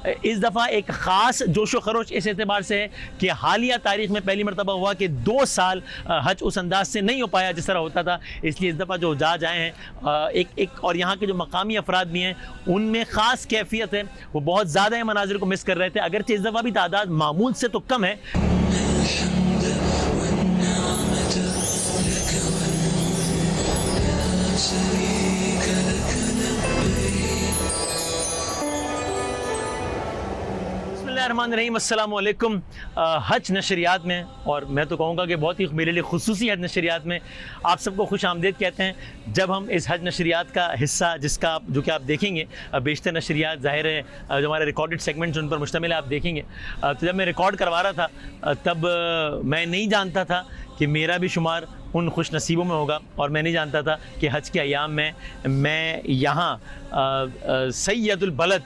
इस दफ़ा एक ख़ास जोशो खरोश इस एतबार से है कि हालिया तारीख में पहली मरतबा हुआ कि 2 साल हज उस अंदाज से नहीं हो पाया जिस तरह होता था। इसलिए इस दफ़ा जो हजाज आए हैं एक और यहाँ के जो मकामी अफराद भी हैं उनमें ख़ास कैफियत है, वो बहुत ज़्यादा मनाजिर को मिस कर रहे थे। अगरचे इस दफ़ा भी तादाद मामूल से तो कम है। बिस्मिल्लाहिर्रहमानिर्रहीम, अस्सलाम वालेकुम। हज नशरियात में, और मैं तो कहूँगा कि बहुत ही मेरे लिए खुसूसी हज नशरियात में आप सबको खुश आमदीद कहते हैं। जब हम इस हज नशरियात का हिस्सा जो कि आप देखेंगे, बेशतर नशरियात ज़ाहिर है जो हमारे रिकॉर्डेड सेगमेंट्स उन पर मुश्तमिल है, आप देखेंगे। तो जब मैं रिकॉर्ड करवा रहा था तब मैं नहीं जानता था कि मेरा भी शुमार उन खुश नसीबों में होगा, और मैं नहीं जानता था कि हज के अयाम में मैं यहाँ सैयदुल बलद,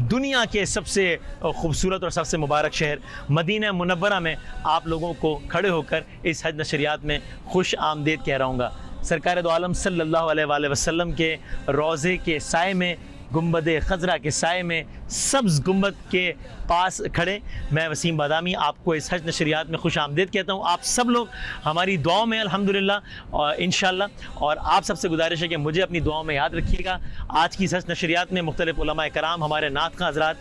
दुनिया के सबसे ख़ूबसूरत और सबसे मुबारक शहर मदीना मुनव्वरा में आप लोगों को खड़े होकर इस हज नशरियात में खुश आमदीद कह रहा हूँगा। सरकार दो आलम सल्लल्लाहु अलैहि वसल्लम के रोज़े के साए में, गुंबद खजरा के साए में, सब्ज़ गुंबद के पास खड़े मैं वसीम बादामी आपको इस हज नशरियात में खुश आमदीद कहता हूँ। आप सब लोग हमारी दुआओं में अल्हम्दुलिल्लाह और इंशाअल्लाह, और आप सबसे गुजारिश है कि मुझे अपनी दुआओं में याद रखिएगा। आज की इस हज नशरियात में मुख्तलिफ़ उलमा कराम, हमारे नात ख़ां हज़रात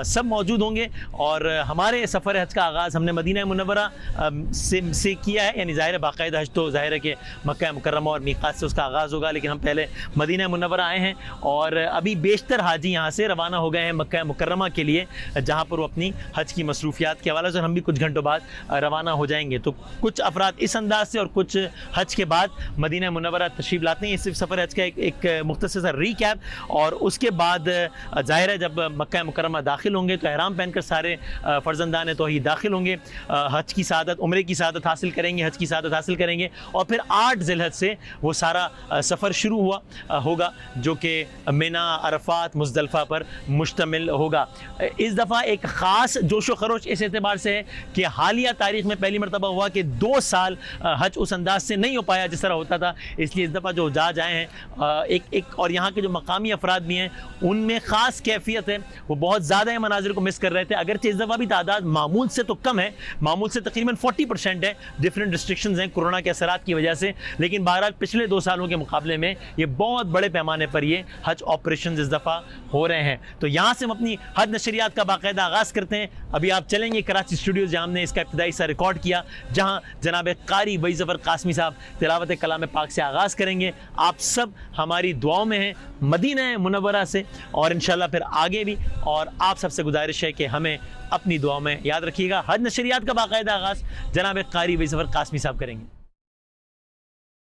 सब मौजूद होंगे, और हमारे सफ़र हज का आगाज़ हमने मदीना मुनव्वरा से किया है। यानी ज़ाहिर बाकायदा हज तो ज़ाहिर है कि मक्का मुकर्रमा और मीक़ात से उसका आगाज़ होगा, लेकिन हम पहले मदीना मुनव्वरा आए हैं, और अभी बेशतर हाजी यहाँ से रवाना हो गए हैं मक्का मुकर्रमा के लिए, जहाँ पर वो अपनी हज की मसरूफियात के हवाले से हम भी कुछ घंटों बाद रवाना हो जाएंगे। तो कुछ अफराद इस अंदाज से और कुछ हज के बाद मदीना मुनव्वरा तशरीफ़ लाते हैं। ये सिर्फ सफ़र हज का एक मुख्तसर रीकैप, और उसके बाद ज़ाहिर है जब मक्का मुकर्रमा दाखिल होंगे तो एहराम पहनकर सारे फ़र्जंदान तौहीद दाखिल होंगे, हज की सआदत, उम्रे की सआदत हासिल करेंगे, हज की सआदत हासिल करेंगे, और फिर 8 ज़िलहज से वो सारा सफ़र शुरू होगा जो कि मिना, अरफात, मुज़दलिफ़ा पर मुश्तमिल होगा। इस दफ़ा एक ख़ास जोशो खरोश इस एतबार से है कि हालिया तारीख में पहली मरतबा हुआ कि 2 साल हज उस अंदाज से नहीं हो पाया जिस तरह होता था। इसलिए इस दफ़ा जो हजाज आए हैं एक और यहाँ के जो मकामी अफराद भी हैं उनमें ख़ास कैफियत है, वो बहुत ज़्यादा मनाजिर को मिस कर रहे थे। अगरचे इस दफ़ा भी तादाद मामूल से तो कम है, मामूल से तकरीबन 40% है, डिफरेंट रिस्ट्रिक्शंस हैं कोरोना के असरात की वजह से, लेकिन बहरहाल पिछले 2 सालों के मुकाबले में ये बहुत बड़े पैमाने पर ये हज ऑपरेशन इस दफ़ा हो रहे हैं। तो यहाँ से हम अपनी हज नशरियात का बाकायदा आगाज़ करते हैं। अभी आप चलेंगे कराची स्टूडियोज़, जहाँ हमने इसका इब्तिदाई सा रिकॉर्ड किया, जहाँ जनाब कारी वही ज़फ़र कासमी साहब तिलावत कलाम पाक से आगाज़ करेंगे। आप सब हमारी दुआओं में हैं मदीना मुनव्वरा से, और इंशाअल्लाह फिर आगे भी, और आप सबसे गुजारिश है कि हमें अपनी दुआओं में याद रखिएगा। हज नशरियात का बाकायदा आगाज़ जनाब कारी वही ज़फ़र कासमी साहब करेंगे।